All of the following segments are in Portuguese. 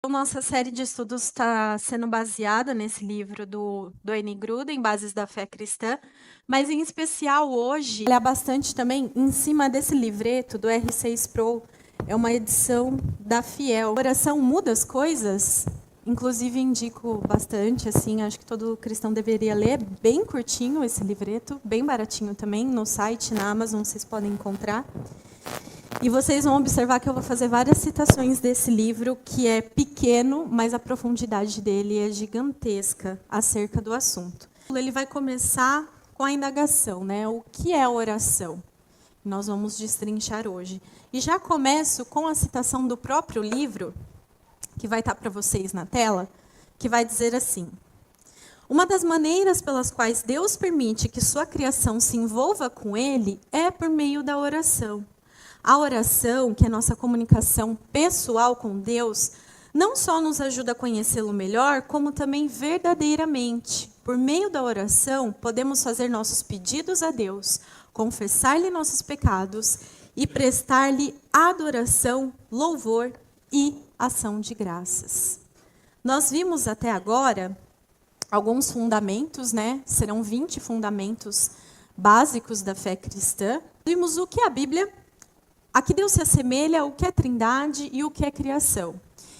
Nossa série de estudos está sendo baseada nesse livro do N. Gruden, Bases da Fé Cristã, mas em especial hoje, ele é bastante também em cima desse livreto do R6 Pro, é uma edição da Fiel. A oração muda as coisas, inclusive indico bastante, assim, acho que todo cristão deveria ler, bem curtinho esse livreto, bem baratinho também, no site, na Amazon, vocês podem encontrar. E vocês vão observar que eu vou fazer várias citações desse livro, que é pequeno, mas a profundidade dele é gigantesca acerca do assunto. Ele vai começar com a indagação, né? O que é oração? Nós vamos destrinchar hoje. E já começo com a citação do próprio livro, que vai estar para vocês na tela, que vai dizer assim: uma das maneiras pelas quais Deus permite que sua criação se envolva com Ele é por meio da oração. A oração, que é nossa comunicação pessoal com Deus, não só nos ajuda a conhecê-lo melhor, como também verdadeiramente. Por meio da oração, podemos fazer nossos pedidos a Deus, confessar-lhe nossos pecados e prestar-lhe adoração, louvor e ação de graças. Nós vimos até agora alguns fundamentos, né? Serão 20 fundamentos básicos da fé cristã. Vimos o que a Bíblia... A que Deus se assemelha, o que é trindade e o que é criação.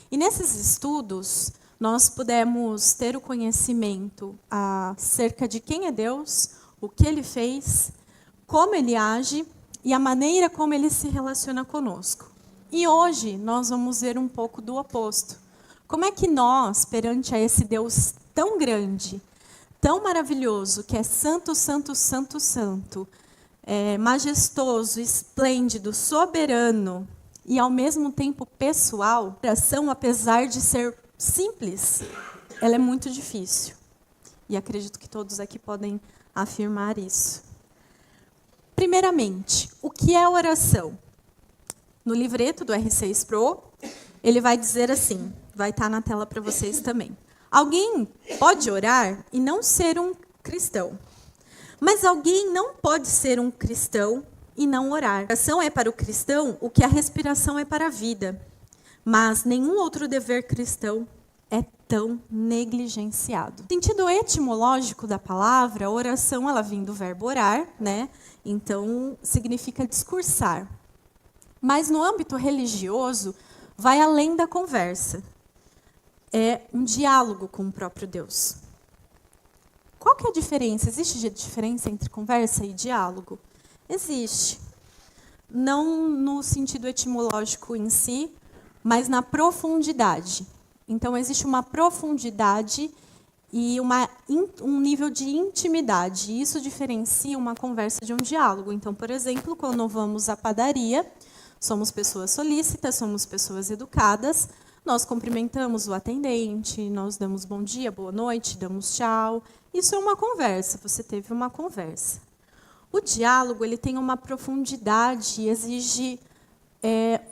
E nesses estudos, nós pudemos ter o conhecimento acerca de quem é Deus, o que Ele fez, como Ele age e a maneira como Ele se relaciona conosco. E hoje, nós vamos ver um pouco do oposto. Como é que nós, perante a esse Deus tão grande, tão maravilhoso, que é santo, santo, santo, santo, majestoso, esplêndido, soberano e ao mesmo tempo pessoal, a oração, apesar de ser simples, ela é muito difícil. E acredito que todos aqui podem afirmar isso. Primeiramente, o que é oração? No livreto do R6 Pro, ele vai dizer assim, vai estar na tela para vocês também. Alguém pode orar e não ser um cristão. Mas alguém não pode ser um cristão e não orar. A oração é para o cristão o que a respiração é para a vida. Mas nenhum outro dever cristão é tão negligenciado. No sentido etimológico da palavra, a oração, ela vem do verbo orar, né? Então, significa discursar. Mas no âmbito religioso, vai além da conversa. É um diálogo com o próprio Deus. Qual que é a diferença? Existe diferença entre conversa e diálogo? Existe. Não no sentido etimológico em si, mas na profundidade. Então, existe uma profundidade e um nível de intimidade. E isso diferencia uma conversa de um diálogo. Então, por exemplo, quando vamos à padaria, somos pessoas solícitas, somos pessoas educadas, nós cumprimentamos o atendente, nós damos bom dia, boa noite, damos tchau. Isso é uma conversa, você teve uma conversa. O diálogo, ele tem uma profundidade, exige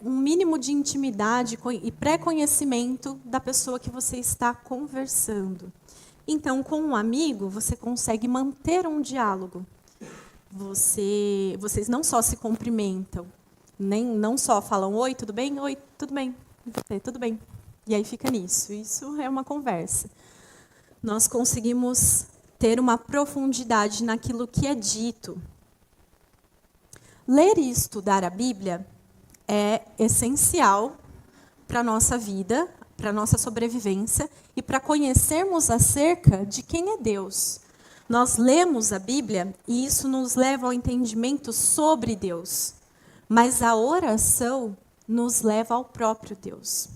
um mínimo de intimidade e pré-conhecimento da pessoa que você está conversando. Então, com um amigo, você consegue manter um diálogo. Vocês não só se cumprimentam, não só falam, oi, tudo bem? Oi, tudo bem. Você, tudo bem. E aí fica nisso. Isso é uma conversa. Nós conseguimos ter uma profundidade naquilo que é dito. Ler e estudar a Bíblia é essencial para a nossa vida, para a nossa sobrevivência e para conhecermos acerca de quem é Deus. Nós lemos a Bíblia e isso nos leva ao entendimento sobre Deus. Mas a oração nos leva ao próprio Deus.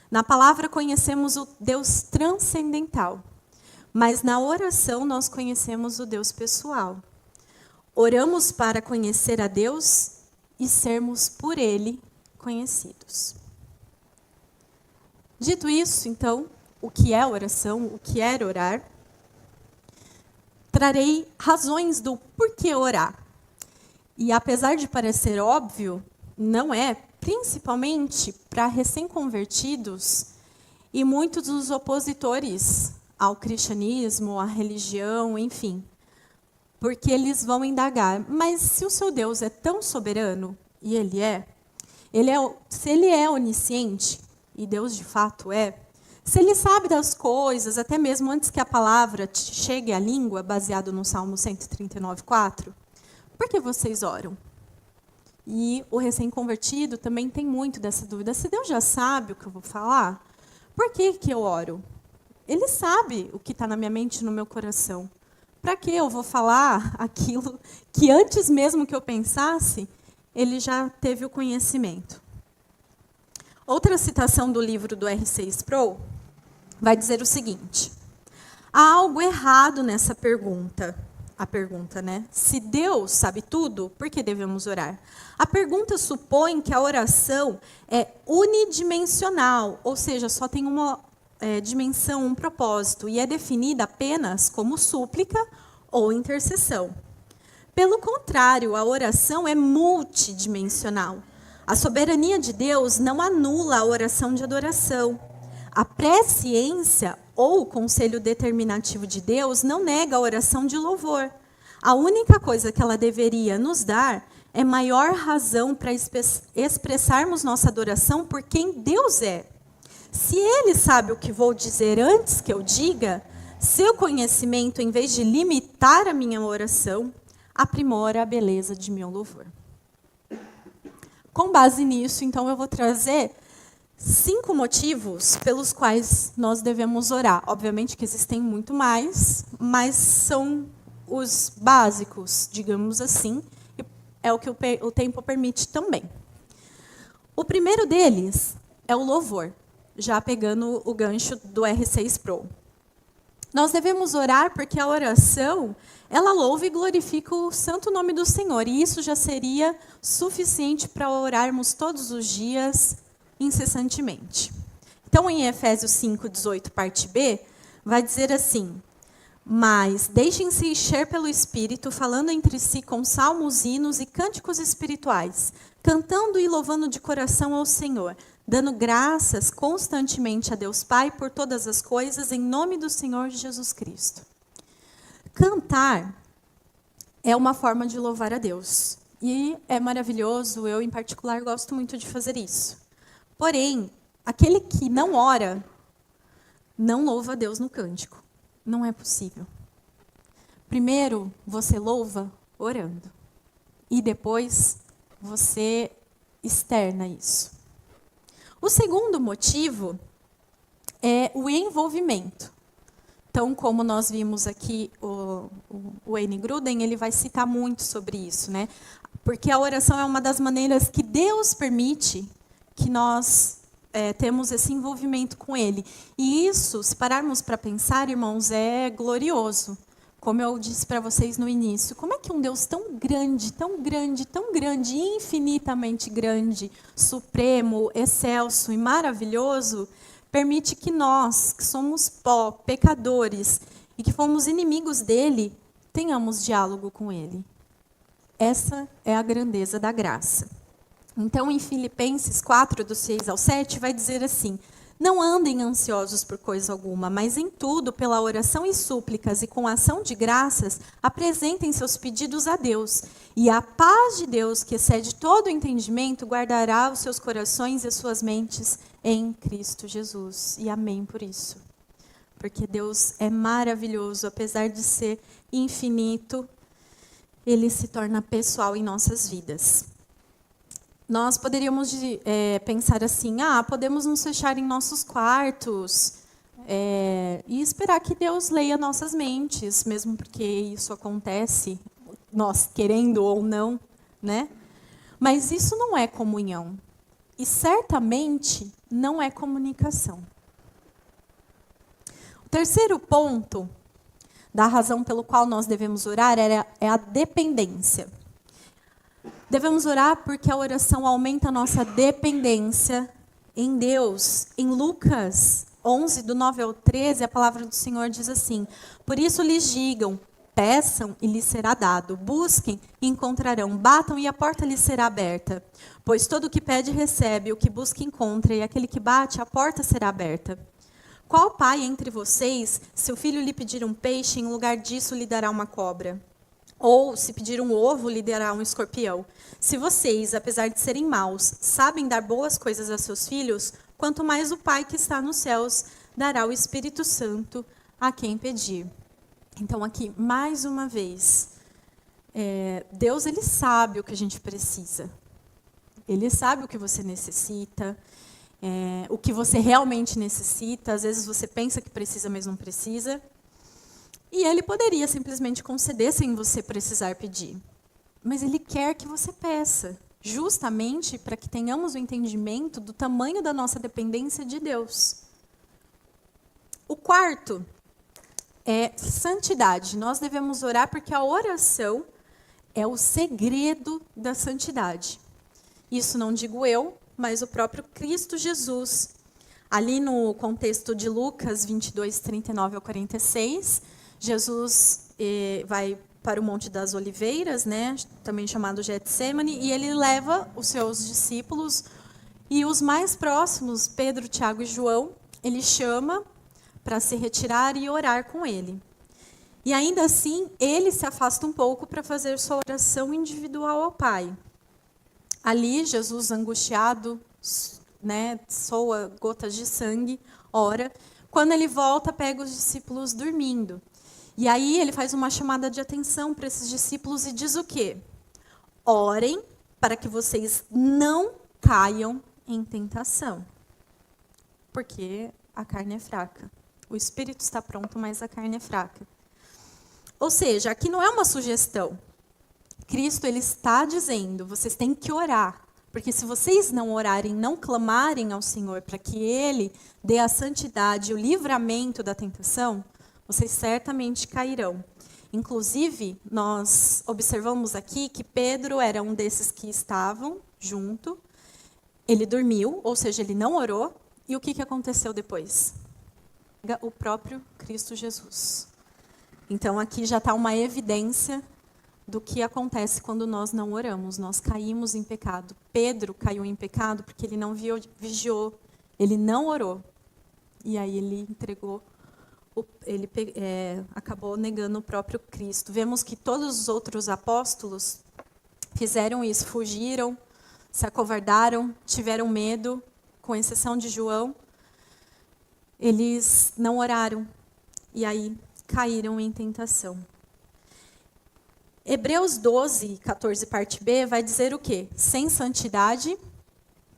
Na palavra conhecemos o Deus transcendental, mas na oração nós conhecemos o Deus pessoal. Oramos para conhecer a Deus e sermos por Ele conhecidos. Dito isso, então, o que é oração, o que é orar, trarei razões do porquê orar. E apesar de parecer óbvio, não é, principalmente para recém-convertidos e muitos dos opositores ao cristianismo, à religião, enfim. Porque eles vão indagar, mas se o seu Deus é tão soberano, e se ele é onisciente, e Deus de fato é, se ele sabe das coisas, até mesmo antes que a palavra chegue à língua, baseado no Salmo 139:4, por que vocês oram? E o recém-convertido também tem muito dessa dúvida. Se Deus já sabe o que eu vou falar, por que eu oro? Ele sabe o que está na minha mente e no meu coração. Para que eu vou falar aquilo que antes mesmo que eu pensasse, ele já teve o conhecimento? Outra citação do livro do R6 Pro vai dizer o seguinte: há algo errado nessa pergunta. A pergunta, né? Se Deus sabe tudo, por que devemos orar? A pergunta supõe que a oração é unidimensional, ou seja, só tem uma dimensão, um propósito, e é definida apenas como súplica ou intercessão. Pelo contrário, a oração é multidimensional. A soberania de Deus não anula a oração de adoração. A presciência ou o conselho determinativo de Deus não nega a oração de louvor. A única coisa que ela deveria nos dar é maior razão para expressarmos nossa adoração por quem Deus é. Se Ele sabe o que vou dizer antes que eu diga, seu conhecimento, em vez de limitar a minha oração, aprimora a beleza de meu louvor. Com base nisso, então, eu vou trazer 5 motivos pelos quais nós devemos orar. Obviamente que existem muito mais, mas são os básicos, digamos assim, e é o que o tempo permite também. O primeiro deles é o louvor, já pegando o gancho do R6 Pro. Nós devemos orar porque a oração, ela louva e glorifica o santo nome do Senhor, e isso já seria suficiente para orarmos todos os dias, incessantemente. Então, em Efésios 5:18, parte B, vai dizer assim: mas deixem-se encher pelo Espírito, falando entre si com salmos, hinos e cânticos espirituais, cantando e louvando de coração ao Senhor, dando graças constantemente a Deus Pai por todas as coisas, em nome do Senhor Jesus Cristo. Cantar é uma forma de louvar a Deus. E é maravilhoso, eu, em particular, gosto muito de fazer isso. Porém, aquele que não ora, não louva a Deus no cântico. Não é possível. Primeiro, você louva orando. E depois, você externa isso. O segundo motivo é o envolvimento. Então, como nós vimos aqui, o Wayne Grudem, ele vai citar muito sobre isso, né? Porque a oração é uma das maneiras que Deus permite que nós temos esse envolvimento com Ele. E isso, se pararmos para pensar, irmãos, é glorioso. Como eu disse para vocês no início, como é que um Deus tão grande, tão grande, tão grande, infinitamente grande, supremo, excelso e maravilhoso, permite que nós, que somos pó, pecadores, e que fomos inimigos dele, tenhamos diálogo com ele. Essa é a grandeza da graça. Então, em Filipenses 4, do 6 ao 7, vai dizer assim: não andem ansiosos por coisa alguma, mas em tudo, pela oração e súplicas e com ação de graças, apresentem seus pedidos a Deus. E a paz de Deus, que excede todo o entendimento, guardará os seus corações e as suas mentes em Cristo Jesus. E amém por isso. Porque Deus é maravilhoso, apesar de ser infinito, Ele se torna pessoal em nossas vidas. Nós poderíamos pensar assim: podemos nos fechar em nossos quartos e esperar que Deus leia nossas mentes, mesmo porque isso acontece, nós querendo ou não, né? Mas isso não é comunhão. E certamente não é comunicação. O terceiro ponto da razão pelo qual nós devemos orar é a dependência. Devemos orar porque a oração aumenta a nossa dependência em Deus. Em Lucas 11, do 9 ao 13, a palavra do Senhor diz assim: por isso lhes digam, peçam e lhes será dado, busquem e encontrarão, batam e a porta lhes será aberta. Pois todo o que pede recebe, o que busca encontra, e aquele que bate, a porta será aberta. Qual pai entre vocês, se o filho lhe pedir um peixe, em lugar disso lhe dará uma cobra? Ou, se pedir um ovo, lhe dará um escorpião? Se vocês, apesar de serem maus, sabem dar boas coisas a seus filhos, quanto mais o Pai que está nos céus dará o Espírito Santo a quem pedir. Então, aqui, mais uma vez, Deus, ele sabe o que a gente precisa. Ele sabe o que você necessita, o que você realmente necessita. Às vezes você pensa que precisa, mas não precisa. E ele poderia simplesmente conceder sem você precisar pedir. Mas ele quer que você peça, justamente para que tenhamos o entendimento do tamanho da nossa dependência de Deus. O quarto é santidade. Nós devemos orar porque a oração é o segredo da santidade. Isso não digo eu, mas o próprio Cristo Jesus. Ali no contexto de Lucas 22, 39 ao 46, Jesus vai para o Monte das Oliveiras, né, também chamado Getsemane, e ele leva os seus discípulos e os mais próximos, Pedro, Tiago e João, ele chama para se retirar e orar com ele. E ainda assim, ele se afasta um pouco para fazer sua oração individual ao Pai. Ali, Jesus, angustiado, né, soa gotas de sangue, ora. Quando ele volta, pega os discípulos dormindo. E aí ele faz uma chamada de atenção para esses discípulos e diz o quê? Orem para que vocês não caiam em tentação. Porque a carne é fraca. O espírito está pronto, mas a carne é fraca. Ou seja, aqui não é uma sugestão. Cristo, ele está dizendo, vocês têm que orar. Porque se vocês não orarem, não clamarem ao Senhor para que Ele dê a santidade, o livramento da tentação, vocês certamente cairão. Inclusive, nós observamos aqui que Pedro era um desses que estavam junto. Ele dormiu, ou seja, ele não orou. E o que aconteceu depois? O próprio Cristo Jesus. Então, aqui já está uma evidência do que acontece quando nós não oramos. Nós caímos em pecado. Pedro caiu em pecado porque ele não vigiou, ele não orou. E aí ele entregou, acabou negando o próprio Cristo. Vemos que todos os outros apóstolos fizeram isso, fugiram, se acovardaram, tiveram medo, com exceção de João. Eles não oraram e aí caíram em tentação. Hebreus 12, 14, parte B, vai dizer o quê? Sem santidade,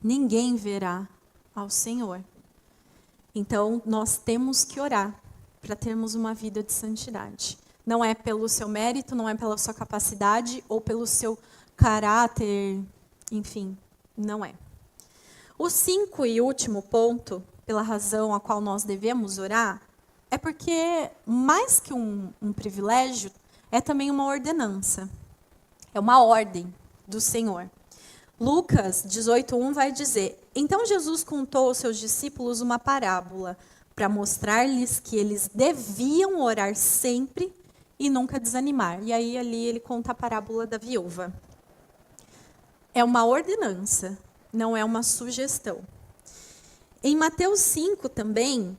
ninguém verá ao Senhor. Então, nós temos que orar para termos uma vida de santidade. Não é pelo seu mérito, não é pela sua capacidade ou pelo seu caráter, enfim, não é. O 5 e último ponto, pela razão a qual nós devemos orar, é porque, mais que um privilégio, é também uma ordenança. É uma ordem do Senhor. Lucas 18:1 vai dizer: Então Jesus contou aos seus discípulos uma parábola para mostrar-lhes que eles deviam orar sempre e nunca desanimar. E aí ali ele conta a parábola da viúva. É uma ordenança, não é uma sugestão. Em Mateus 5 também,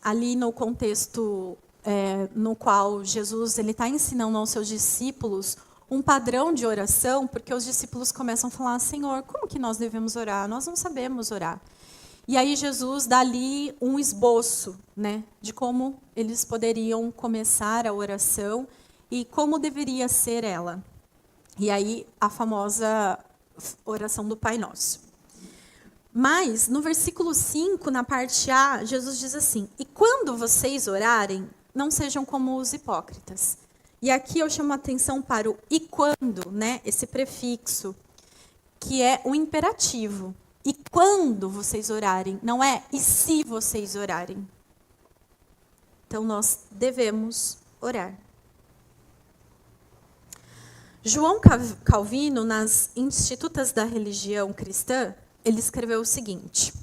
ali no contexto no qual Jesus está ensinando aos seus discípulos um padrão de oração, porque os discípulos começam a falar: Senhor, como que nós devemos orar? Nós não sabemos orar. E aí Jesus dá ali um esboço, né, de como eles poderiam começar a oração e como deveria ser ela. E aí a famosa oração do Pai Nosso. Mas, no versículo 5, na parte A, Jesus diz assim: E quando vocês orarem, não sejam como os hipócritas. E aqui eu chamo a atenção para o e quando, né, esse prefixo, que é o imperativo. E quando vocês orarem, não é e se vocês orarem. Então, nós devemos orar. João Calvino, nas Institutas da Religião Cristã, ele escreveu o seguinte: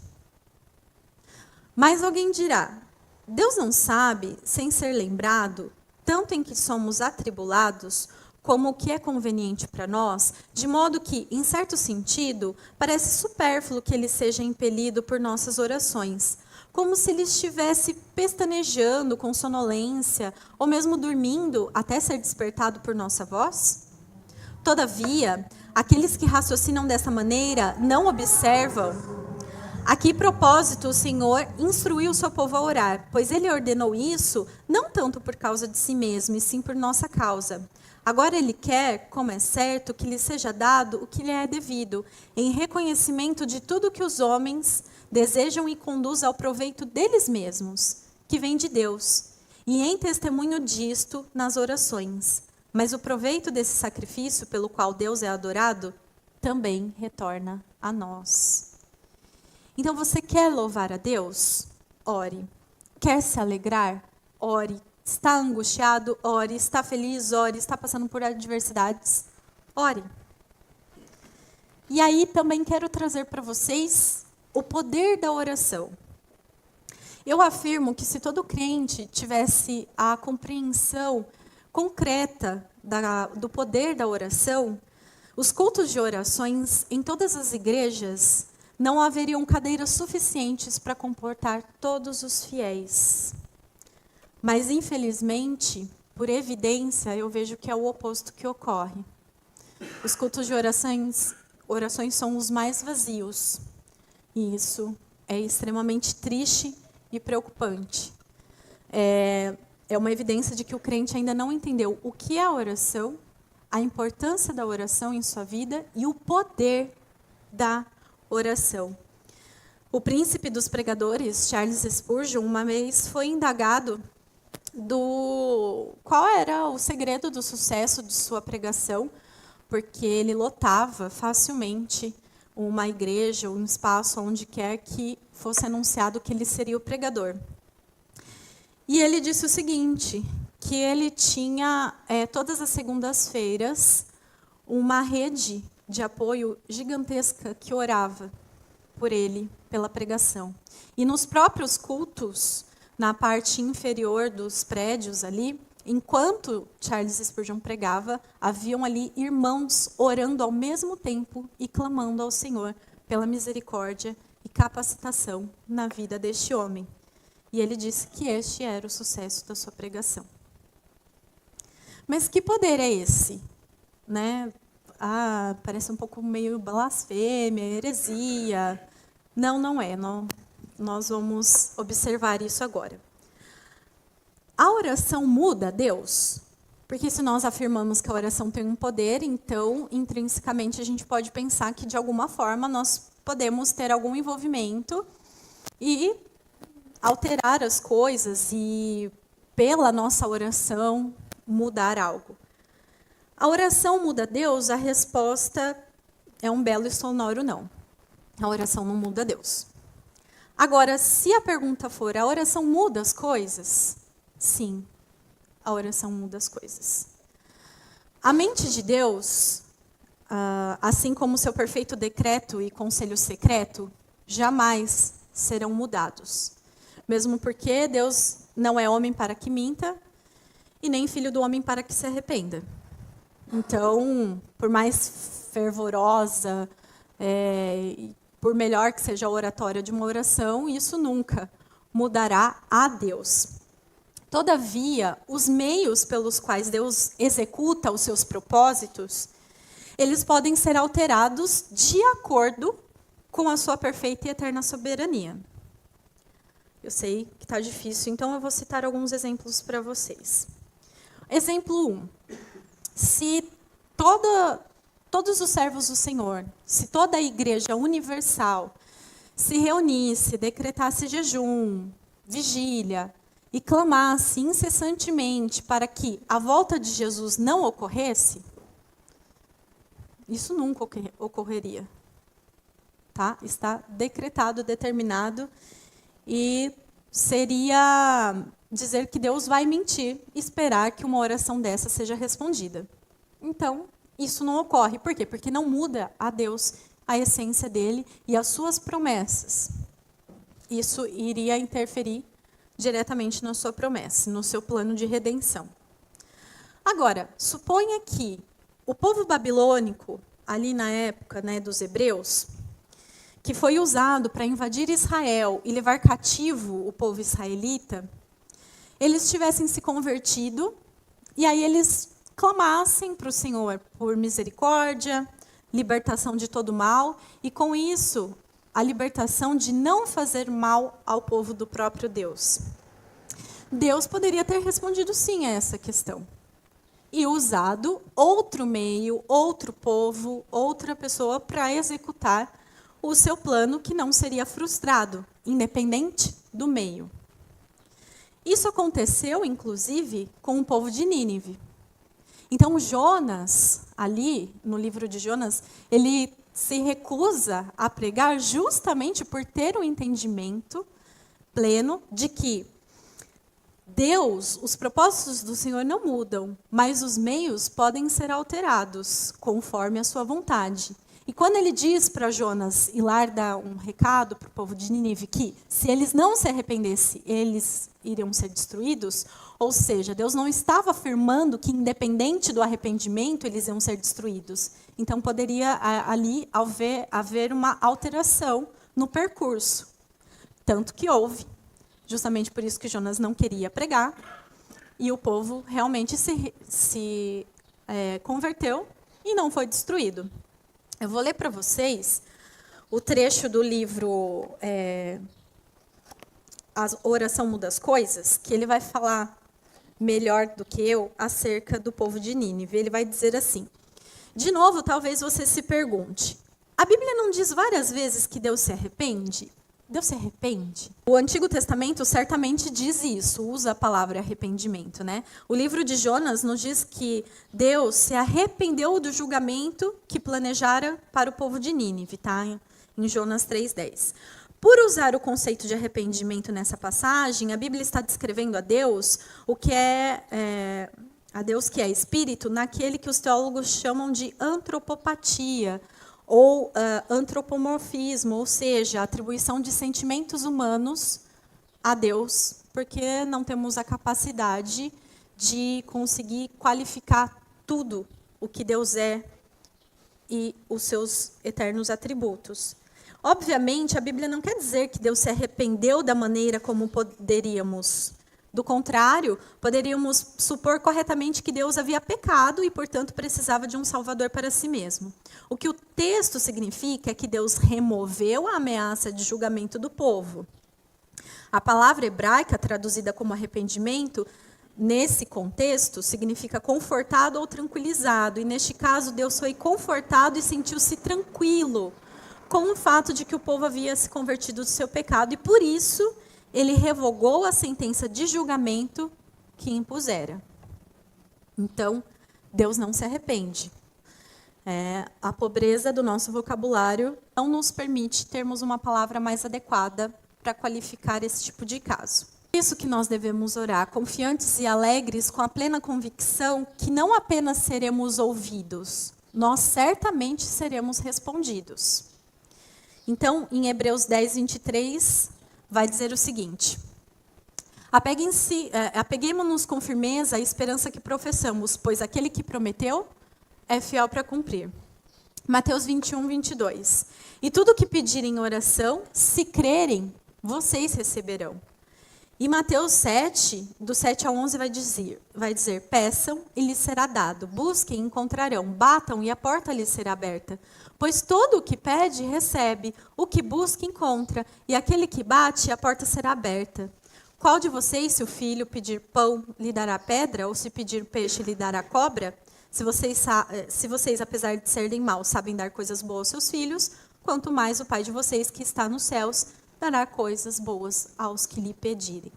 Mas alguém dirá, Deus não sabe, sem ser lembrado, tanto em que somos atribulados, como o que é conveniente para nós, de modo que, em certo sentido, parece supérfluo que ele seja impelido por nossas orações, como se ele estivesse pestanejando com sonolência, ou mesmo dormindo até ser despertado por nossa voz? Todavia, aqueles que raciocinam dessa maneira não observam A que propósito o Senhor instruiu o seu povo a orar? Pois ele ordenou isso não tanto por causa de si mesmo, e sim por nossa causa. Agora ele quer, como é certo, que lhe seja dado o que lhe é devido, em reconhecimento de tudo que os homens desejam e conduz ao proveito deles mesmos, que vem de Deus, e em testemunho disto nas orações. Mas o proveito desse sacrifício pelo qual Deus é adorado também retorna a nós. Então, você quer louvar a Deus? Ore. Quer se alegrar? Ore. Está angustiado? Ore. Está feliz? Ore. Está passando por adversidades? Ore. E aí, também quero trazer para vocês o poder da oração. Eu afirmo que se todo crente tivesse a compreensão concreta do poder da oração, os cultos de orações em todas as igrejas não haveriam cadeiras suficientes para comportar todos os fiéis. Mas, infelizmente, por evidência, eu vejo que é o oposto que ocorre. Os cultos de orações são os mais vazios. E isso é extremamente triste e preocupante. É uma evidência de que o crente ainda não entendeu o que é a oração, a importância da oração em sua vida e o poder da oração. O príncipe dos pregadores, Charles Spurgeon, uma vez foi indagado qual era o segredo do sucesso de sua pregação, porque ele lotava facilmente uma igreja, um espaço, onde quer que fosse anunciado que ele seria o pregador. E ele disse o seguinte, que ele tinha, todas as segundas-feiras, uma rede de apoio gigantesca que orava por ele, pela pregação. E nos próprios cultos, na parte inferior dos prédios ali, enquanto Charles Spurgeon pregava, haviam ali irmãos orando ao mesmo tempo e clamando ao Senhor pela misericórdia e capacitação na vida deste homem. E ele disse que este era o sucesso da sua pregação. Mas que poder é esse? Né? Parece um pouco meio blasfêmia, heresia. Não, não é. Não, nós vamos observar isso agora. A oração muda Deus? Porque se nós afirmamos que a oração tem um poder, então, intrinsecamente, a gente pode pensar que, de alguma forma, nós podemos ter algum envolvimento e alterar as coisas e, pela nossa oração, mudar algo. A oração muda Deus? A resposta é um belo e sonoro não. A oração não muda Deus. Agora, se a pergunta for, a oração muda as coisas? Sim, a oração muda as coisas. A mente de Deus, assim como seu perfeito decreto e conselho secreto, jamais serão mudados. Mesmo porque Deus não é homem para que minta, e nem filho do homem para que se arrependa. Então, por mais fervorosa, por melhor que seja a oratória de uma oração, isso nunca mudará a Deus. Todavia, os meios pelos quais Deus executa os seus propósitos, eles podem ser alterados de acordo com a sua perfeita e eterna soberania. Eu sei que está difícil, então eu vou citar alguns exemplos para vocês. Exemplo 1. Se todos os servos do Senhor, se toda a igreja universal se reunisse, decretasse jejum, vigília, e clamasse incessantemente para que a volta de Jesus não ocorresse, isso nunca ocorreria. Tá? Está decretado, determinado, e seria dizer que Deus vai mentir e esperar que uma oração dessa seja respondida. Então, isso não ocorre. Por quê? Porque não muda a Deus a essência dele e as suas promessas. Isso iria interferir diretamente na sua promessa, no seu plano de redenção. Agora, suponha que o povo babilônico, ali na época, né, dos hebreus, que foi usado para invadir Israel e levar cativo o povo israelita, eles tivessem se convertido e aí eles clamassem para o Senhor por misericórdia, libertação de todo mal, e com isso a libertação de não fazer mal ao povo do próprio Deus. Deus poderia ter respondido sim a essa questão e usado outro meio, outro povo, outra pessoa para executar o seu plano, que não seria frustrado, independente do meio. Isso aconteceu, inclusive, com o povo de Nínive. Então, Jonas, ali no livro de Jonas, ele se recusa a pregar justamente por ter um entendimento pleno de que Deus, os propósitos do Senhor não mudam, mas os meios podem ser alterados conforme a sua vontade. E quando ele diz para Jonas ir lá dar um recado para o povo de Nínive que, se eles não se arrependessem, eles iriam ser destruídos, ou seja, Deus não estava afirmando que, independente do arrependimento, eles iam ser destruídos. Então, poderia ali haver uma alteração no percurso. Tanto que houve. Justamente por isso que Jonas não queria pregar. E o povo realmente se converteu e não foi destruído. Eu vou ler para vocês o trecho do livro A Oração Muda as Coisas, que ele vai falar melhor do que eu acerca do povo de Nínive. Ele vai dizer assim: de novo, talvez você se pergunte, a Bíblia não diz várias vezes que Deus se arrepende? Deus se arrepende? O Antigo Testamento certamente diz isso, usa a palavra arrependimento, né? O livro de Jonas nos diz que Deus se arrependeu do julgamento que planejara para o povo de Nínive, tá? Em Jonas 3:10. Por usar o conceito de arrependimento nessa passagem, a Bíblia está descrevendo a Deus o que a Deus que é espírito, naquele que os teólogos chamam de antropopatia, ou antropomorfismo, ou seja, a atribuição de sentimentos humanos a Deus, porque não temos a capacidade de conseguir qualificar tudo o que Deus é e os seus eternos atributos. Obviamente, a Bíblia não quer dizer que Deus se arrependeu da maneira como poderíamos. Do contrário, poderíamos supor corretamente que Deus havia pecado e, portanto, precisava de um salvador para si mesmo. O que o texto significa é que Deus removeu a ameaça de julgamento do povo. A palavra hebraica, traduzida como arrependimento, nesse contexto, significa confortado ou tranquilizado. E, neste caso, Deus foi confortado e sentiu-se tranquilo com o fato de que o povo havia se convertido do seu pecado. E, por isso, ele revogou a sentença de julgamento que impusera. Então, Deus não se arrepende. A pobreza do nosso vocabulário não nos permite termos uma palavra mais adequada para qualificar esse tipo de caso. É isso que nós devemos orar, confiantes e alegres, com a plena convicção que não apenas seremos ouvidos, nós certamente seremos respondidos. Então, em Hebreus 10:23, vai dizer o seguinte: apeguemo-nos com firmeza à esperança que professamos, pois aquele que prometeu é fiel para cumprir. Mateus 21:22. E tudo o que pedirem em oração, se crerem, vocês receberão. E Mateus 7, do 7 ao 11, vai dizer: peçam e lhes será dado, busquem e encontrarão, batam e a porta lhes será aberta. Pois todo o que pede, recebe, o que busca, encontra, e aquele que bate, a porta será aberta. Qual de vocês, se o filho pedir pão, lhe dará pedra, ou se pedir peixe, lhe dará cobra? Se vocês, apesar de serem maus, sabem dar coisas boas aos seus filhos, quanto mais o Pai de vocês, que está nos céus, dará coisas boas aos que lhe pedirem.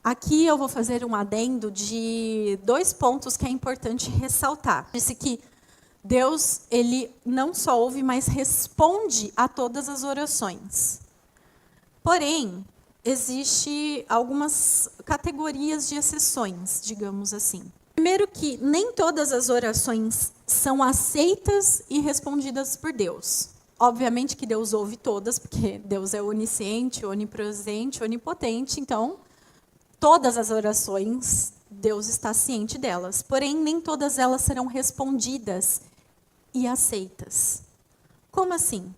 Aqui eu vou fazer um adendo de 2 pontos que é importante ressaltar. Disse que Deus, ele não só ouve, mas responde a todas as orações. Porém, existe algumas categorias de exceções, digamos assim. Primeiro que nem todas as orações são aceitas e respondidas por Deus. Obviamente que Deus ouve todas, porque Deus é onisciente, onipresente, onipotente, então todas as orações, Deus está ciente delas. Porém, nem todas elas serão respondidas e aceitas. Como assim?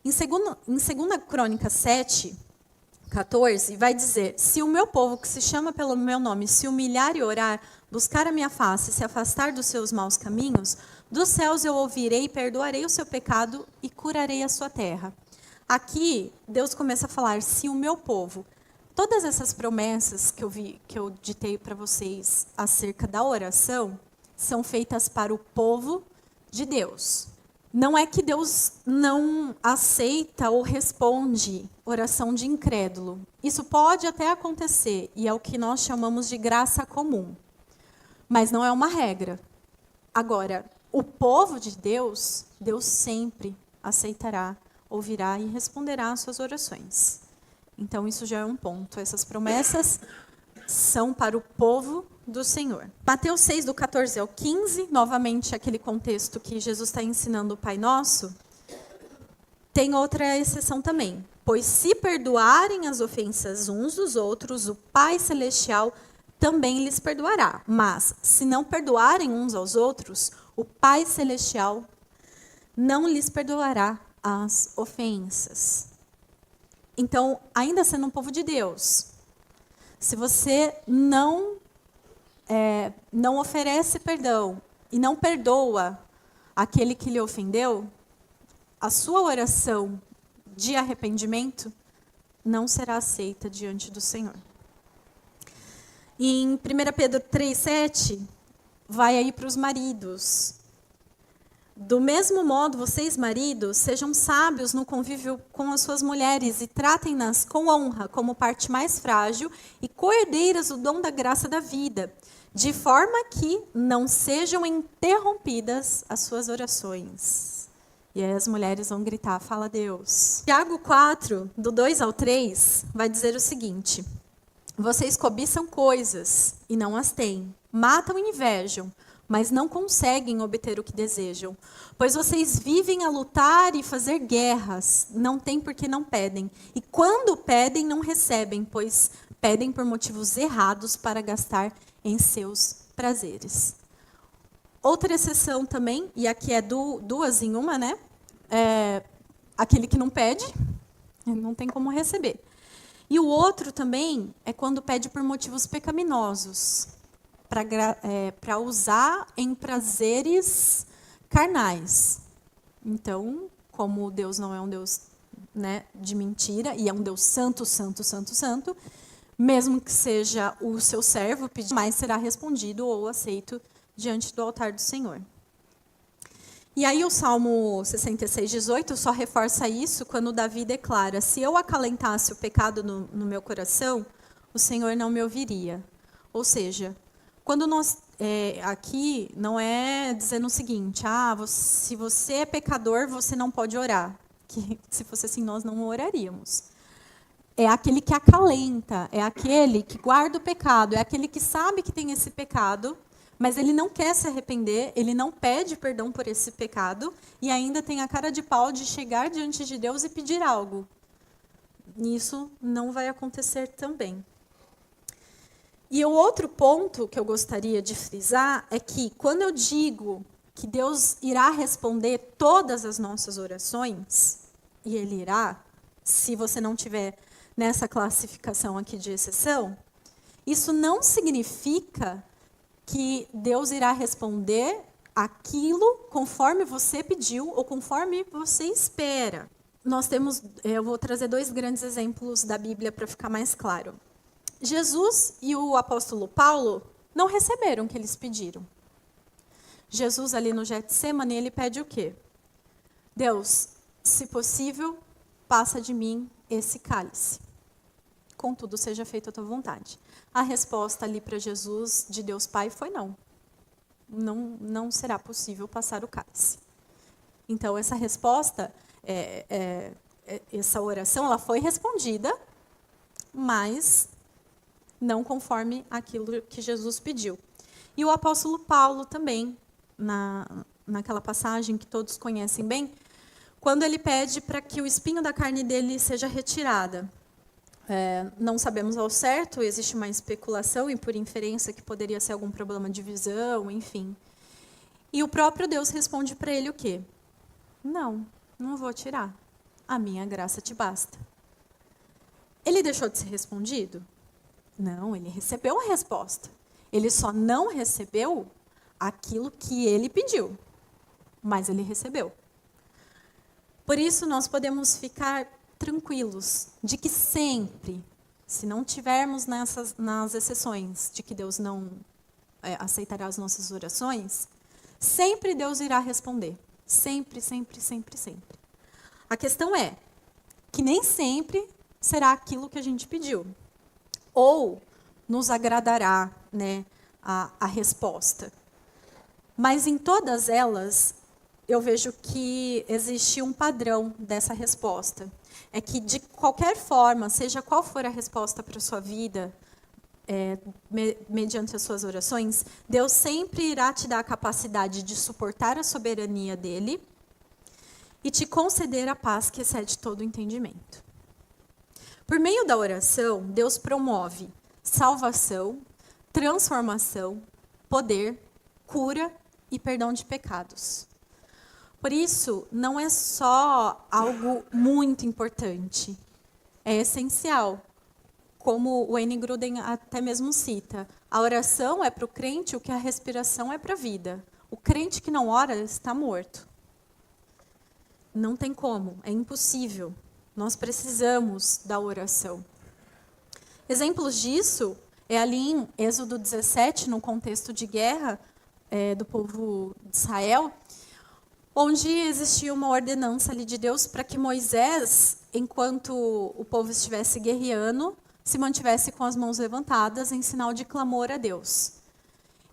Em 2 Crônicas 7:14, vai dizer: se o meu povo, que se chama pelo meu nome, se humilhar e orar, buscar a minha face e se afastar dos seus maus caminhos, dos céus eu ouvirei e perdoarei o seu pecado e curarei a sua terra. Aqui, Deus começa a falar, se o meu povo... Todas essas promessas que eu ditei para vocês acerca da oração, são feitas para o povo de Deus. Não é que Deus não aceita ou responde oração de incrédulo. Isso pode até acontecer, e é o que nós chamamos de graça comum. Mas não é uma regra. Agora, o povo de Deus, Deus sempre aceitará, ouvirá e responderá às suas orações. Então, isso já é um ponto. Essas promessas são para o povo do Senhor. Mateus 6, do 14 ao 15, novamente aquele contexto que Jesus está ensinando o Pai Nosso, tem outra exceção também. Pois se perdoarem as ofensas uns dos outros, o Pai Celestial também lhes perdoará. Mas, se não perdoarem uns aos outros, o Pai Celestial não lhes perdoará as ofensas. Então, ainda sendo um povo de Deus, se você não oferece perdão e não perdoa aquele que lhe ofendeu, a sua oração de arrependimento não será aceita diante do Senhor. E em 1 Pedro 3,7, vai aí para os maridos. Do mesmo modo, vocês, maridos, sejam sábios no convívio com as suas mulheres e tratem-nas com honra, como parte mais frágil e coerdeiras do dom da graça da vida, de forma que não sejam interrompidas as suas orações. E aí as mulheres vão gritar, fala a Deus. Tiago 4, do 2 ao 3, vai dizer o seguinte: vocês cobiçam coisas e não as têm, matam e invejam, mas não conseguem obter o que desejam. Pois vocês vivem a lutar e fazer guerras, não têm porque não pedem. E quando pedem, não recebem, pois pedem por motivos errados para gastar em seus prazeres. Outra exceção também, e aqui é duas em uma, né? Aquele que não pede, não tem como receber. E o outro também é quando pede por motivos pecaminosos, para usar em prazeres carnais. Então, como Deus não é um Deus, né, de mentira, e é um Deus santo, santo, santo, santo, mesmo que seja o seu servo, pedir mais será respondido ou aceito diante do altar do Senhor. E aí o Salmo 66:18 só reforça isso quando Davi declara: se eu acalentasse o pecado no meu coração, o Senhor não me ouviria. Ou seja, quando nós, aqui não é dizendo o seguinte, se você é pecador, você não pode orar. Que se fosse assim, nós não oraríamos. É aquele que acalenta, é aquele que guarda o pecado, é aquele que sabe que tem esse pecado, mas ele não quer se arrepender, ele não pede perdão por esse pecado, e ainda tem a cara de pau de chegar diante de Deus e pedir algo. Isso não vai acontecer também. E o outro ponto que eu gostaria de frisar é que, quando eu digo que Deus irá responder todas as nossas orações, e Ele irá, se você não tiver nessa classificação aqui de exceção, isso não significa que Deus irá responder aquilo conforme você pediu ou conforme você espera. Eu vou trazer 2 grandes exemplos da Bíblia para ficar mais claro. Jesus e o apóstolo Paulo não receberam o que eles pediram. Jesus, ali no Getsemane, ele pede o quê? Deus, se possível, passa de mim esse cálice. Contudo, seja feita a tua vontade. A resposta ali para Jesus, de Deus Pai, foi não. Não será possível passar o cálice. Então, essa resposta, essa oração, ela foi respondida, mas não conforme aquilo que Jesus pediu. E o apóstolo Paulo também, naquela passagem que todos conhecem bem, quando ele pede para que o espinho da carne dele seja retirada. Não sabemos ao certo, existe uma especulação e por inferência que poderia ser algum problema de visão, enfim. E o próprio Deus responde para ele o quê? Não vou tirar. A minha graça te basta. Ele deixou de ser respondido? Não, ele recebeu a resposta. Ele só não recebeu aquilo que ele pediu, mas ele recebeu. Por isso, nós podemos ficar tranquilos de que sempre, se não tivermos nas exceções de que Deus não aceitará as nossas orações, sempre Deus irá responder. Sempre, sempre, sempre, sempre. A questão é que nem sempre será aquilo que a gente pediu. Ou nos agradará, né, a resposta. Mas em todas elas, eu vejo que existe um padrão dessa resposta. É que, de qualquer forma, seja qual for a resposta para a sua vida, mediante as suas orações, Deus sempre irá te dar a capacidade de suportar a soberania dele e te conceder a paz que excede todo o entendimento. Por meio da oração, Deus promove salvação, transformação, poder, cura e perdão de pecados. Por isso, não é só algo muito importante, é essencial. Como o Wayne Grudem até mesmo cita, a oração é para o crente o que a respiração é para a vida. O crente que não ora está morto. Não tem como, é impossível. Nós precisamos da oração. Exemplos disso é ali em Êxodo 17, no contexto de guerra do povo de Israel, onde existia uma ordenança ali de Deus para que Moisés, enquanto o povo estivesse guerreando, se mantivesse com as mãos levantadas em sinal de clamor a Deus.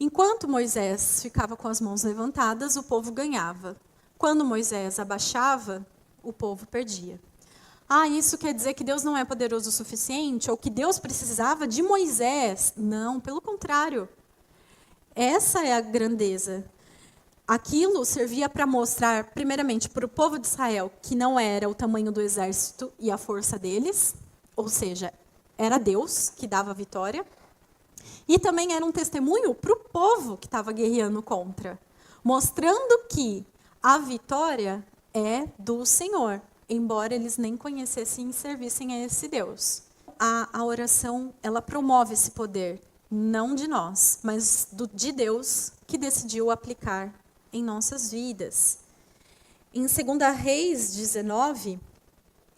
Enquanto Moisés ficava com as mãos levantadas, o povo ganhava. Quando Moisés abaixava, o povo perdia. Isso quer dizer que Deus não é poderoso o suficiente? Ou que Deus precisava de Moisés? Não, pelo contrário. Essa é a grandeza. Aquilo servia para mostrar, primeiramente, para o povo de Israel, que não era o tamanho do exército e a força deles, ou seja, era Deus que dava a vitória. E também era um testemunho para o povo que estava guerreando contra, mostrando que a vitória é do Senhor, embora eles nem conhecessem e servissem a esse Deus. A oração, ela promove esse poder, não de nós, mas de Deus, que decidiu aplicar em nossas vidas. Em 2 Reis 19,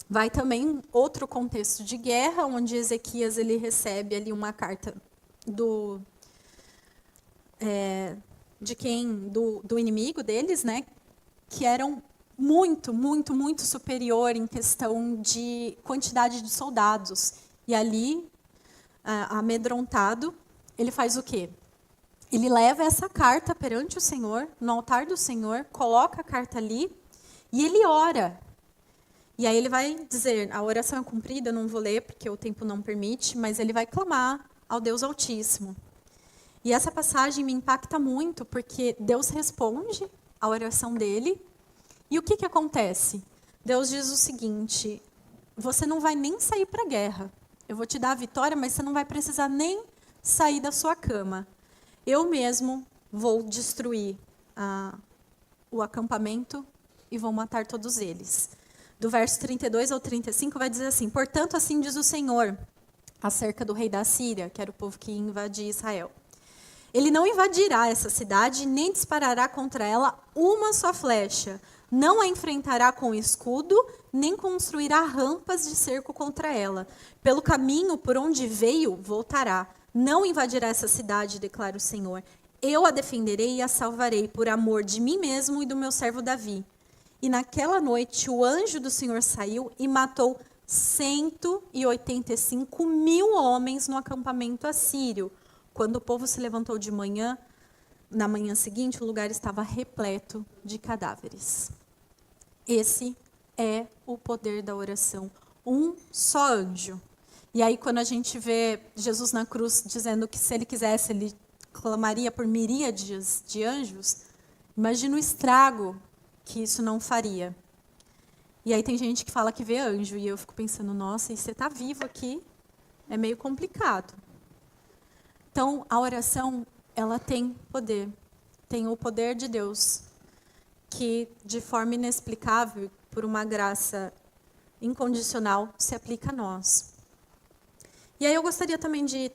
vai também outro contexto de guerra, onde Ezequias ele recebe ali uma carta do inimigo deles, né, que eram muito, muito, muito superior em questão de quantidade de soldados. E ali, amedrontado, ele faz o quê? Ele leva essa carta perante o Senhor, no altar do Senhor, coloca a carta ali e ele ora. E aí ele vai dizer, a oração é cumprida, eu não vou ler porque o tempo não permite, mas ele vai clamar ao Deus Altíssimo. E essa passagem me impacta muito, porque Deus responde a oração dele. E o que acontece? Deus diz o seguinte, você não vai nem sair para a guerra. Eu vou te dar a vitória, mas você não vai precisar nem sair da sua cama. Eu mesmo vou destruir o acampamento e vou matar todos eles. Do verso 32 ao 35 vai dizer assim, portanto, assim diz o Senhor, acerca do rei da Síria, que era o povo que ia invadir Israel. Ele não invadirá essa cidade, nem disparará contra ela uma só flecha. Não a enfrentará com escudo, nem construirá rampas de cerco contra ela. Pelo caminho por onde veio, voltará. Não invadirá essa cidade, declara o Senhor. Eu a defenderei e a salvarei, por amor de mim mesmo e do meu servo Davi. E naquela noite o anjo do Senhor saiu e matou 185.000 homens no acampamento assírio. Quando o povo se levantou de manhã, na manhã seguinte, o lugar estava repleto de cadáveres. Esse é o poder da oração. Um só anjo. E aí, quando a gente vê Jesus na cruz dizendo que se ele quisesse, ele clamaria por miríades de anjos, imagina o estrago que isso não faria. E aí tem gente que fala que vê anjo, e eu fico pensando, nossa, e você está vivo aqui? É meio complicado. Então, a oração, ela tem poder. Tem o poder de Deus, que de forma inexplicável, por uma graça incondicional, se aplica a nós. E aí eu gostaria também de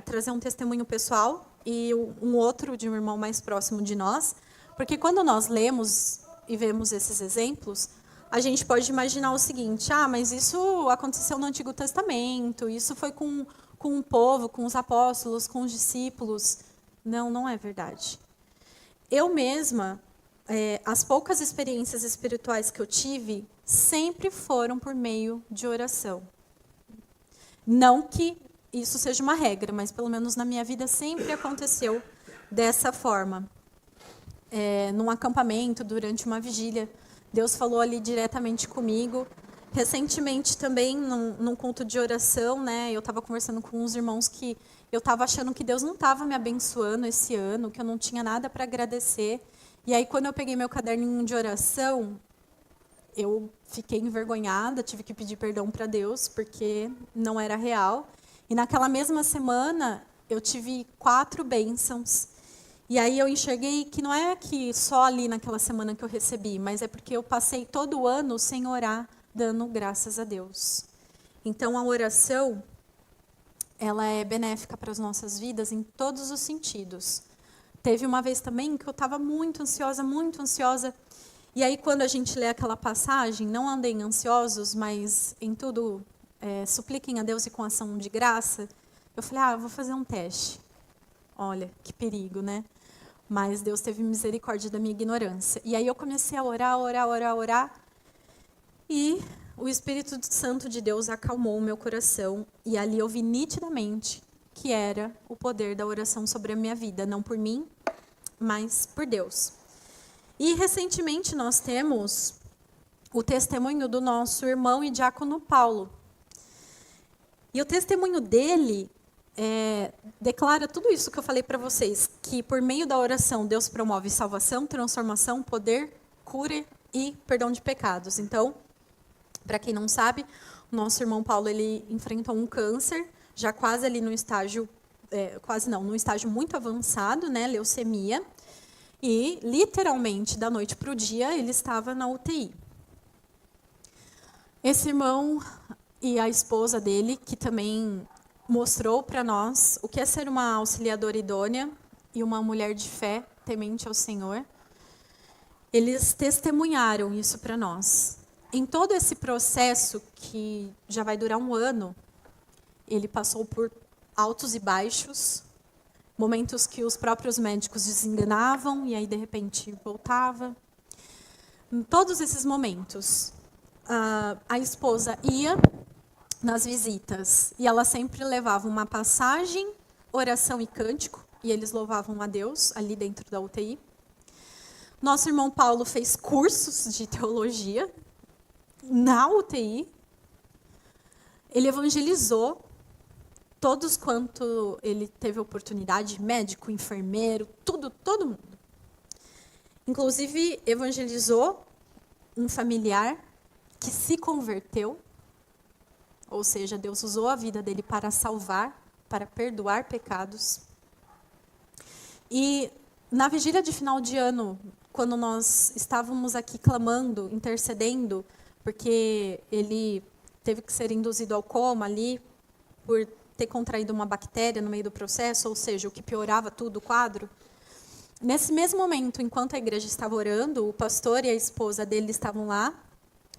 trazer um testemunho pessoal e um outro de um irmão mais próximo de nós, porque quando nós lemos e vemos esses exemplos, a gente pode imaginar o seguinte: ah, mas isso aconteceu no Antigo Testamento, isso foi com o povo, com os apóstolos, com os discípulos. Não, não é verdade. Eu mesma, as poucas experiências espirituais que eu tive, sempre foram por meio de oração. Não que isso seja uma regra, mas pelo menos na minha vida sempre aconteceu dessa forma. Num acampamento, durante uma vigília, Deus falou ali diretamente comigo. Recentemente também, num culto de oração, né, eu estava conversando com uns irmãos que eu estava achando que Deus não estava me abençoando esse ano, que eu não tinha nada para agradecer. E aí, quando eu peguei meu caderninho de oração, eu fiquei envergonhada, tive que pedir perdão para Deus, porque não era real. E naquela mesma semana, eu tive 4 bênçãos. E aí eu enxerguei que não é que só ali naquela semana que eu recebi, mas é porque eu passei todo o ano sem orar, dando graças a Deus. Então, a oração, ela é benéfica para as nossas vidas em todos os sentidos. Teve uma vez também que eu estava muito ansiosa. E aí, quando a gente lê aquela passagem, não andem ansiosos, mas em tudo supliquem a Deus e com ação de graça, eu falei, eu vou fazer um teste. Olha, que perigo, né? Mas Deus teve misericórdia da minha ignorância. E aí eu comecei a orar. E o Espírito Santo de Deus acalmou o meu coração. E ali eu vi nitidamente que era o poder da oração sobre a minha vida. Não por mim, mas por Deus. E recentemente nós temos o testemunho do nosso irmão e diácono Paulo. E o testemunho dele declara tudo isso que eu falei para vocês, que por meio da oração Deus promove salvação, transformação, poder, cura e perdão de pecados. Então, para quem não sabe, o nosso irmão Paulo ele enfrentou um câncer, já quase ali no estágio, no estágio muito avançado, né, leucemia, e literalmente da noite para o dia ele estava na UTI. Esse irmão e a esposa dele, que também mostrou para nós o que é ser uma auxiliadora idônea e uma mulher de fé, temente ao Senhor. Eles testemunharam isso para nós. Em todo esse processo, que já vai durar 1 ano, ele passou por altos e baixos, momentos que os próprios médicos desenganavam e aí, de repente, voltava. Em todos esses momentos, a esposa ia nas visitas, e ela sempre levava uma passagem, oração e cântico, e eles louvavam a Deus ali dentro da UTI. Nosso irmão Paulo fez cursos de teologia na UTI. Ele evangelizou todos quanto ele teve oportunidade, médico, enfermeiro, todo mundo. Inclusive, evangelizou um familiar que se converteu. Ou seja, Deus usou a vida dele para salvar, para perdoar pecados. E na vigília de final de ano, quando nós estávamos aqui clamando, intercedendo, porque ele teve que ser induzido ao coma ali, por ter contraído uma bactéria no meio do processo, ou seja, o que piorava tudo o quadro. Nesse mesmo momento, enquanto a igreja estava orando, o pastor e a esposa dele estavam lá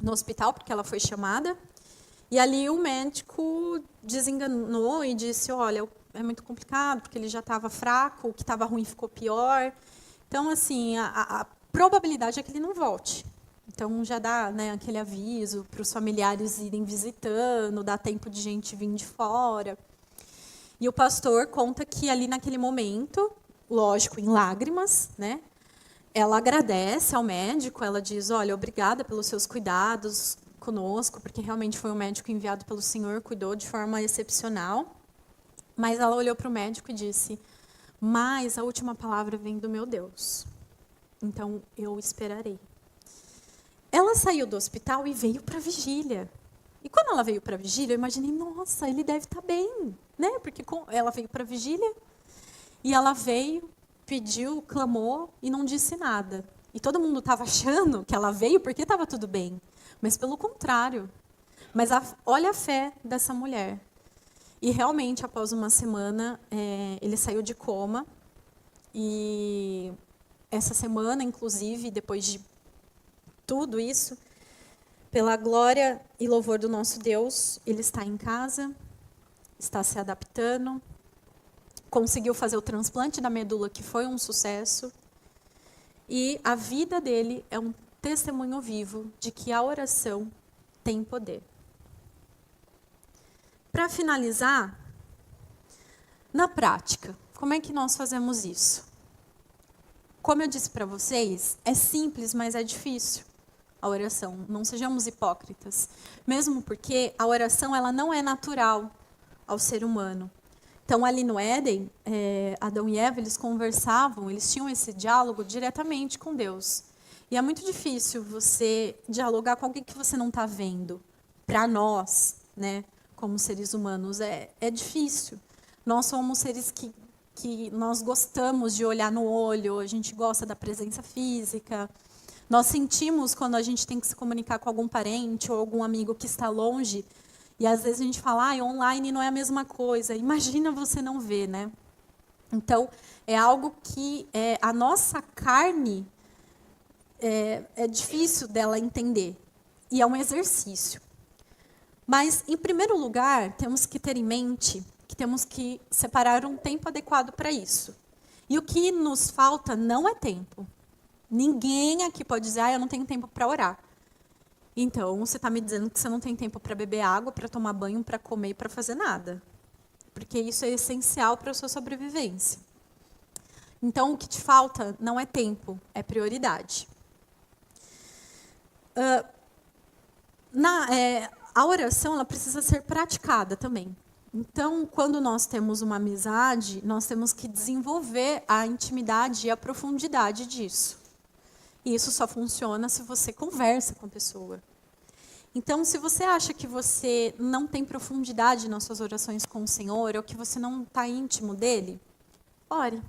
no hospital, porque ela foi chamada. E ali o médico desenganou e disse, olha, é muito complicado, porque ele já estava fraco, o que estava ruim ficou pior. Então, assim, a probabilidade é que ele não volte. Então, já dá, né, aquele aviso para os familiares irem visitando, dá tempo de gente vir de fora. E o pastor conta que ali naquele momento, lógico, em lágrimas, né, ela agradece ao médico, ela diz, olha, obrigada pelos seus cuidados conosco, porque realmente foi um médico enviado pelo Senhor, cuidou de forma excepcional. Mas ela olhou para o médico e disse, mas a última palavra vem do meu Deus. Então, eu esperarei. Ela saiu do hospital e veio para a vigília. E quando ela veio para a vigília, eu imaginei, nossa, ele deve estar bem, né? Porque ela veio para a vigília e ela veio, pediu, clamou e não disse nada. E todo mundo estava achando que ela veio porque estava tudo bem. Mas pelo contrário. Mas olha a fé dessa mulher. E realmente, após uma semana, ele saiu de coma. E essa semana, inclusive, depois de tudo isso, Pela glória e louvor do nosso Deus, ele está em casa, está se adaptando, conseguiu fazer o transplante da medula, que foi um sucesso, e a vida dele é um testemunho vivo de que a oração tem poder. Para finalizar, na prática, como é que nós fazemos isso? Como eu disse para vocês, é simples, mas é difícil a oração. Não sejamos hipócritas. Mesmo porque a oração ela não é natural ao ser humano. Então, ali no Éden, Adão e Eva, eles conversavam, eles tinham esse diálogo diretamente com Deus. E é muito difícil você dialogar com alguém que você não está vendo. Para nós, né, como seres humanos, é difícil. Nós somos seres que nós gostamos de olhar no olho, a gente gosta da presença física. Nós sentimos quando a gente tem que se comunicar com algum parente ou algum amigo que está longe. E às vezes a gente fala, online não é a mesma coisa. Imagina você não ver, né? Então, é algo que a nossa carne é difícil dela entender. E é um exercício. Mas, em primeiro lugar, temos que ter em mente que temos que separar um tempo adequado para isso. E o que nos falta não é tempo. Ninguém aqui pode dizer, eu não tenho tempo para orar. Então, você está me dizendo que você não tem tempo para beber água, para tomar banho, para comer, para fazer nada. Porque isso é essencial para a sua sobrevivência. Então, o que te falta não é tempo, é prioridade. A oração ela precisa ser praticada também. Então, quando nós temos uma amizade, nós temos que desenvolver a intimidade e a profundidade disso. E isso só funciona se você conversa com a pessoa. Então, se você acha que você não tem profundidade nas suas orações com o Senhor, ou que você não está íntimo dele, ore.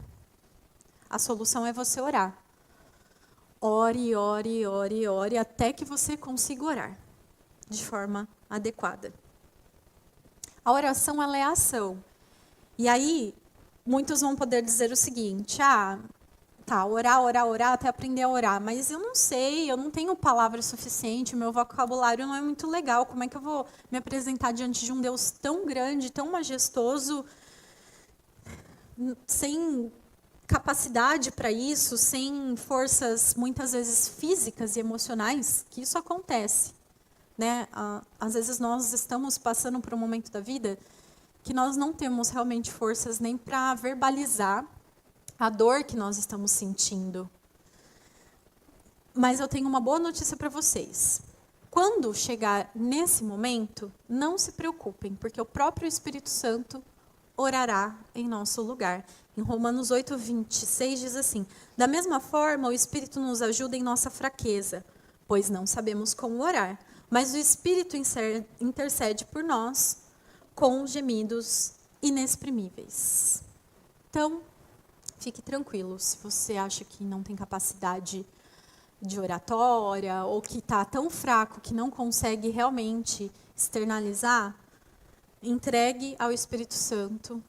A solução é você orar. Ore, ore, ore, ore, até que você consiga orar de forma adequada. A oração, ela é ação. E aí, muitos vão poder dizer o seguinte, orar, até aprender a orar. Mas eu não sei, eu não tenho palavra suficiente, o meu vocabulário não é muito legal. Como é que eu vou me apresentar diante de um Deus tão grande, tão majestoso, sem capacidade para isso, sem forças, muitas vezes, físicas e emocionais, que isso acontece. Né? Às vezes nós estamos passando por um momento da vida que nós não temos realmente forças nem para verbalizar a dor que nós estamos sentindo. Mas eu tenho uma boa notícia para vocês. Quando chegar nesse momento, não se preocupem, porque o próprio Espírito Santo orará em nosso lugar. Em Romanos 8:26 diz assim, da mesma forma, o Espírito nos ajuda em nossa fraqueza, pois não sabemos como orar. Mas o Espírito intercede por nós com gemidos inexprimíveis. Então, fique tranquilo. Se você acha que não tem capacidade de oratória ou que está tão fraco que não consegue realmente externalizar, entregue ao Espírito Santo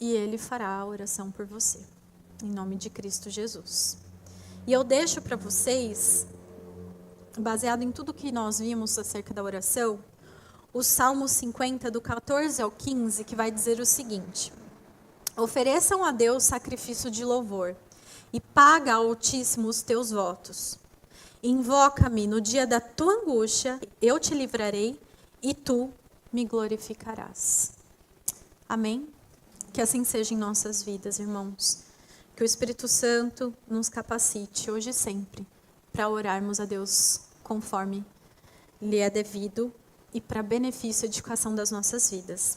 e ele fará a oração por você. Em nome de Cristo Jesus. E eu deixo para vocês, baseado em tudo que nós vimos acerca da oração, o Salmo 50, do 14 ao 15, que vai dizer o seguinte: ofereçam a Deus sacrifício de louvor, e paga ao Altíssimo os teus votos. Invoca-me no dia da tua angústia, eu te livrarei, e tu me glorificarás. Amém? Que assim seja em nossas vidas, irmãos. Que o Espírito Santo nos capacite, hoje e sempre, para orarmos a Deus conforme lhe é devido e para benefício e edificação das nossas vidas.